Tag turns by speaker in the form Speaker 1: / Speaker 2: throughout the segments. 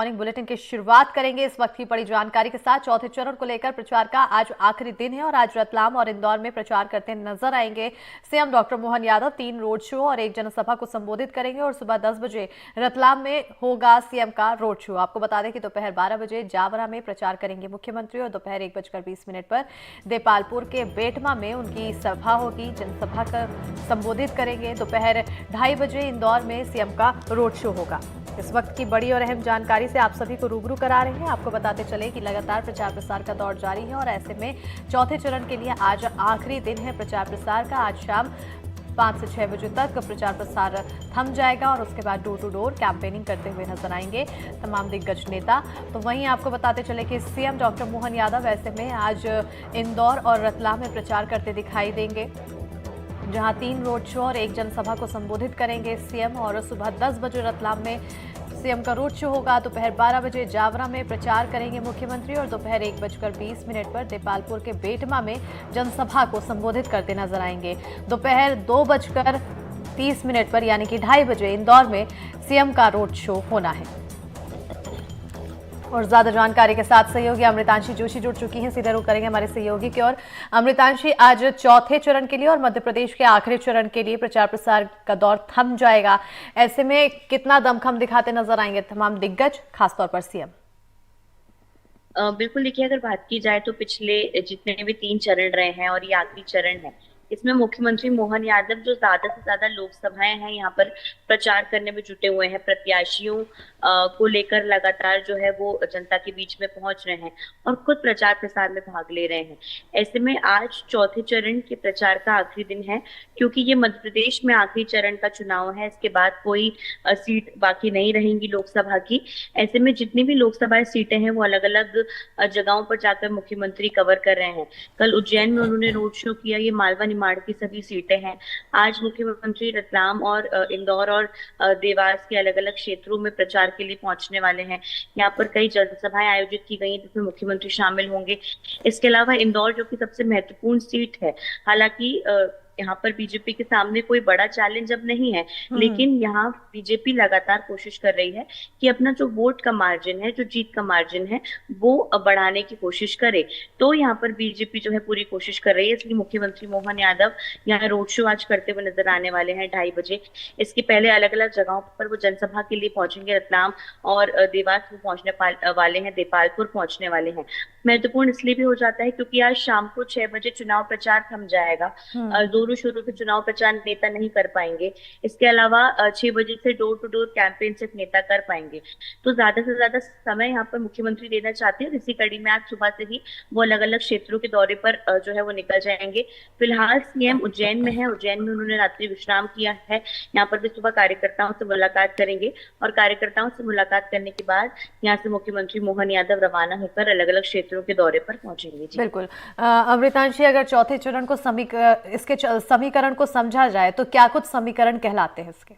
Speaker 1: Morning bulletin की शुरुआत करेंगे इस वक्त की बड़ी जानकारी के साथ। चौथे चरण को लेकर प्रचार का आज आखिरी दिन है और आज रतलाम और इंदौर में प्रचार करते नजर आएंगे CM doctor Mohan Yadav. 3 road show और एक जनसभा को संबोधित करेंगे और सुबह 10 बजे रतलाम में होगा सीएम का रोड शो। आपको बता दें कि दोपहर 12 बजे जावरा में प्रचार करेंगे मुख्यमंत्री और दोपहर 1:20 पर देपालपुर के बेटमा में उनकी सभा होगी, जनसभा का संबोधित करेंगे। दोपहर 2:30 बजे इंदौर में सीएम का रोड शो होगा। इस वक्त की बड़ी और अहम जानकारी से आप सभी को रूबरू करा रहे हैं। आपको बताते चले कि लगातार प्रचार प्रसार का दौर जारी है और ऐसे में चौथे चरण के लिए आज आखिरी दिन है प्रचार प्रसार का। आज शाम 5 से 6 बजे तक प्रचार प्रसार थम जाएगा और उसके बाद डोर टू डोर कैंपेनिंग करते हुए नजर आएंगे तमाम दिग्गज नेता। तो वहीं आपको बताते चले कि सीएम डॉक्टर मोहन यादव ऐसे में आज इंदौर और रतलाम में प्रचार करते दिखाई देंगे, जहां 3 रोड शो और एक जनसभा को संबोधित करेंगे सीएम। और सुबह 10 बजे रतलाम में सीएम का रोड शो होगा। दोपहर 12 बजे जावरा में प्रचार करेंगे मुख्यमंत्री और दोपहर 1:20 पर देपालपुर के बेटमा में जनसभा को संबोधित करते नजर आएंगे। दोपहर 2:30 पर यानी कि 2:30 बजे इंदौर में सीएम का रोड शो होना है। और ज्यादा जानकारी के साथ सहयोगी अमृतांशी जोशी जुड़ चुकी हैं। सीधे रुख करेंगे हमारे सहयोगी की ओर। अमृतांशी, आज चौथे चरण के लिए और मध्य प्रदेश के आखिरी चरण के लिए प्रचार प्रसार का दौर थम जाएगा, ऐसे में कितना दमखम दिखाते नजर आएंगे तमाम दिग्गज, खासतौर पर सीएम?
Speaker 2: बिल्कुल, देखिए, अगर बात की जाए तो पिछले जितने भी 3 चरण रहे हैं और ये आखिरी चरण है, इसमें मुख्यमंत्री मोहन यादव जो ज्यादा से ज्यादा लोकसभाएं हैं यहाँ पर प्रचार करने में जुटे हुए हैं। प्रत्याशियों को लेकर लगातार जो है वो जनता के बीच में पहुंच रहे हैं और खुद प्रचार प्रसार में भाग ले रहे हैं। ऐसे में आज चौथे चरण के प्रचार का आखिरी दिन है, क्योंकि ये मध्य प्रदेश में आखिरी चरण का चुनाव है। इसके बाद कोई सीट बाकी नहीं रहेंगी लोकसभा की। ऐसे में जितनी भी लोकसभा सीटें हैं वो अलग अलग जगहों पर जाकर मुख्यमंत्री कवर कर रहे हैं। कल उज्जैन में उन्होंने रोड शो किया, ये मालवा निमाड़ की सभी सीटें हैं। आज मुख्यमंत्री रतलाम और इंदौर और देवास के अलग अलग क्षेत्रों में प्रचार के लिए पहुंचने वाले हैं। यहाँ पर कई जनसभाएं आयोजित की गई जिसमें मुख्यमंत्री शामिल होंगे। इसके अलावा इंदौर, जो कि सबसे महत्वपूर्ण सीट है, हालांकि यहाँ पर बीजेपी के सामने कोई बड़ा चैलेंज अब नहीं है, लेकिन यहाँ बीजेपी लगातार कोशिश कर रही है कि अपना जो वोट का मार्जिन है, जो जीत का मार्जिन है, वो बढ़ाने की कोशिश करे। तो यहाँ पर बीजेपी जो है पूरी कोशिश कर रही है, इसलिए मुख्यमंत्री मोहन यादव यहाँ रोड शो आज करते हुए नजर आने वाले हैं 2:30 बजे। इसके पहले अलग अलग जगहों पर वो जनसभा के लिए पहुंचेंगे। रतलाम और देवास में पहुंचने वाले हैं, देपालपुर पहुंचने वाले हैं। महत्वपूर्ण इसलिए भी हो जाता है क्योंकि आज शाम को 6 बजे चुनाव प्रचार थम जाएगा। जोरों शोरों से चुनाव प्रचार नेता नहीं कर पाएंगे। इसके अलावा 6 बजे से डोर टू डोर कैंपेन सिर्फ नेता कर पाएंगे। तो ज्यादा से ज्यादा समय यहाँ पर मुख्यमंत्री देना चाहते हैं और इसी कड़ी में आज सुबह से ही वो अलग अलग क्षेत्रों के दौरे पर जो है वो निकल जाएंगे। फिलहाल सीएम उज्जैन में है, उज्जैन में उन्होंने रात्रि विश्राम किया है। यहाँ पर भी सुबह कार्यकर्ताओं से मुलाकात करेंगे और कार्यकर्ताओं से मुलाकात करने के बाद यहाँ से मुख्यमंत्री मोहन यादव रवाना होकर अलग अलग क्षेत्रों के दौरे पर पहुंचेंगे।
Speaker 1: बिल्कुल अमृतांशी, अगर चौथे चरण को इसके समीकरण को समझा जाए तो क्या कुछ समीकरण कहलाते हैं इसके?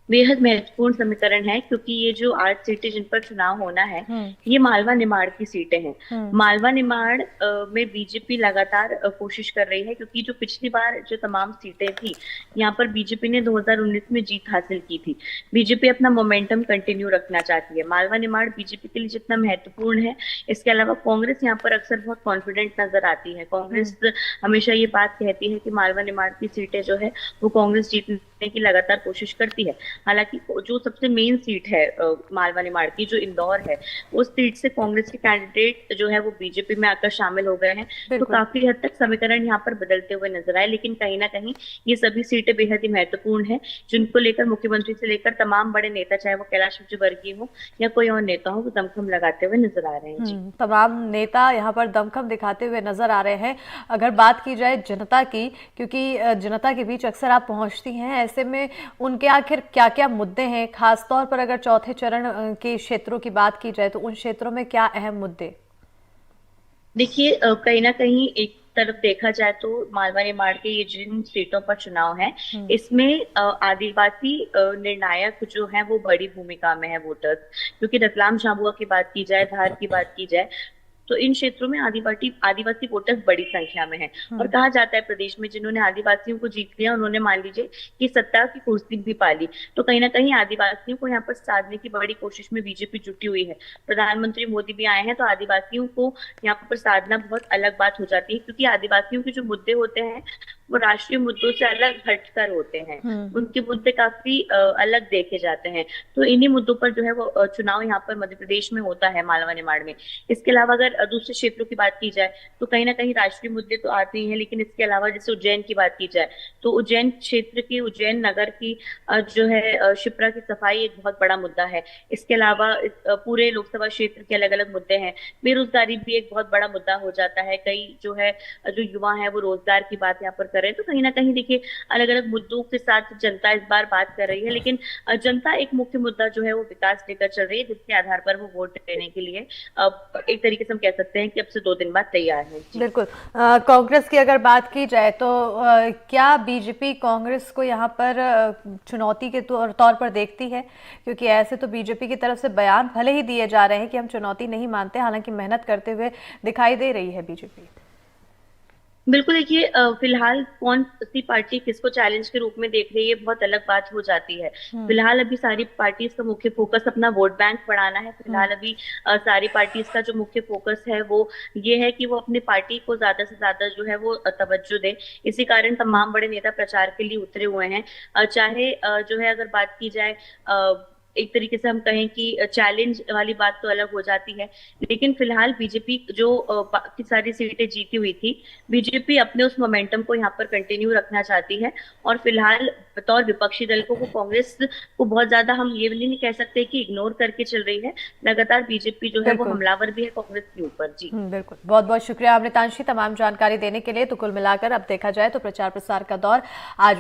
Speaker 2: बेहद महत्वपूर्ण समीकरण है, क्योंकि ये जो 8 सीटें जिन पर चुनाव होना है, ये मालवा निमाड़ की सीटें हैं। मालवा निमाड़ में बीजेपी लगातार कोशिश कर रही है, क्योंकि जो पिछली बार जो तमाम सीटें थी यहाँ पर बीजेपी ने 2019 में जीत हासिल की थी। बीजेपी अपना मोमेंटम कंटिन्यू रखना चाहती है। मालवा निमाड़ बीजेपी के लिए जितना महत्वपूर्ण है, इसके अलावा कांग्रेस यहाँ पर अक्सर बहुत कॉन्फिडेंट नजर आती है। कांग्रेस हमेशा ये बात कहती है कि मालवा निमाड़ की सीटें जो है वो कांग्रेस जीतने की लगातार कोशिश करती है। हालांकि जो सबसे मेन सीट है मालवा निमाड़ की, जो इंदौर है, उस सीट से कांग्रेस के कैंडिडेट जो है वो बीजेपी में आकर शामिल हो गए हैं। तो काफी हद तक समीकरण यहाँ पर बदलते हुए नजर आए, लेकिन कहीं ना कहीं ये सभी सीटें बेहद ही महत्वपूर्ण है, जिनको लेकर मुख्यमंत्री से लेकर तमाम बड़े नेता, चाहे वो कैलाश विजयवर्गीय हो या कोई और नेता हो, वो दमखम लगाते हुए नजर आ रहे हैं।
Speaker 1: तमाम नेता यहाँ पर दमखम दिखाते हुए नजर आ रहे हैं। अगर बात की जाए जनता की, क्योंकि जनता के बीच अक्सर आप पहुंचती हैं, ऐसे में उनके आखिर क्या क्या मुद्दे हैं, खासतौर पर अगर चौथे चरण के क्षेत्रों की बात की जाए तो उन क्षेत्रों में क्या अहम मुद्दे?
Speaker 2: देखिए, कहीं ना कहीं एक तरफ देखा जाए तो मालवा निमाड़ के ये जिन सीटों पर चुनाव है, इसमें आदिवासी निर्णायक जो है वो बड़ी भूमिका में है, वोटर्स। क्योंकि रतलाम झाबुआ की बात की जाए, धार की बात की जाए, तो इन क्षेत्रों में आदिवासी वोटर्स बड़ी संख्या में हैं। और कहा जाता है प्रदेश में जिन्होंने आदिवासियों को जीत लिया उन्होंने मान लीजिए कि सत्ता की कुर्सी भी पाली। तो कहीं ना कहीं आदिवासियों को यहाँ पर साधने की बड़ी कोशिश में बीजेपी जुटी हुई है। प्रधानमंत्री मोदी भी आए हैं तो आदिवासियों को यहाँ पर साधना बहुत अलग बात हो जाती है, क्योंकि आदिवासियों के जो मुद्दे होते हैं वो राष्ट्रीय मुद्दों से अलग हटकर होते हैं। उनके मुद्दे काफी अलग देखे जाते हैं। तो इन्हीं मुद्दों पर जो है वो चुनाव यहाँ पर मध्य प्रदेश में होता है, मालवा निमाड़ में। इसके अलावा अगर दूसरे क्षेत्रों की बात की जाए तो कहीं ना कहीं राष्ट्रीय मुद्दे तो आते ही हैं, लेकिन इसके अलावा जैसे उज्जैन की बात की जाए तो उज्जैन क्षेत्र की, उज्जैन नगर की जो है शिप्रा की सफाई एक बहुत बड़ा मुद्दा है। इसके अलावा पूरे लोकसभा क्षेत्र के अलग अलग मुद्दे हैं। बेरोजगारी भी एक बहुत बड़ा मुद्दा हो जाता है। कई जो है जो युवा है वो रोजगार की बात यहाँ पर कर रहे हैं। तो कहीं ना कहीं देखिए अलग अलग मुद्दों के साथ जनता इस बार बात कर रही है, लेकिन जनता एक मुख्य मुद्दा जो है वो विकास लेकर चल रही है, जिसके आधार पर वो वोट देने के लिए एक तरीके से हम कह सकते हैं कि अब से 2 दिन बाद तैयार है।
Speaker 1: बिल्कुल। कांग्रेस की अगर बात की जाए तो क्या बीजेपी कांग्रेस को यहाँ पर चुनौती के तौर पर देखती है? क्योंकि ऐसे तो बीजेपी की तरफ से बयान भले ही दिए जा रहे हैं कि हम चुनौती नहीं मानते, हालांकि मेहनत करते हुए दिखाई दे रही है बीजेपी।
Speaker 2: बिल्कुल, देखिए फिलहाल कौन सी पार्टी किसको चैलेंज के रूप में देख रही है बहुत अलग बात हो जाती है। फिलहाल अभी सारी पार्टीज का मुख्य फोकस अपना वोट बैंक बढ़ाना है। फिलहाल अभी सारी पार्टीज का जो मुख्य फोकस है वो ये है कि वो अपनी पार्टी को ज्यादा से ज्यादा जो है वो तवज्जो दे। इसी कारण तमाम बड़े नेता प्रचार के लिए उतरे हुए हैं। चाहे जो है अगर बात की जाए एक तरीके से हम कहें कि चैलेंज वाली बात तो अलग हो जाती है, लेकिन फिलहाल बीजेपी जो बाकी सारी सीटें जीती हुई थी, बीजेपी अपने उस मोमेंटम को यहाँ पर कंटिन्यू रखना चाहती है। और फिलहाल बतौर विपक्षी दल को कांग्रेस को बहुत ज्यादा हम ये भी नहीं कह सकते कि इग्नोर करके चल रही है। लगातार बीजेपी जो है वो हमलावर भी है कांग्रेस के ऊपर। जी
Speaker 1: बिल्कुल, बहुत बहुत शुक्रिया अमृतांशी तमाम जानकारी देने के लिए। तो कुल मिलाकर अब देखा जाए तो प्रचार प्रसार का दौर आज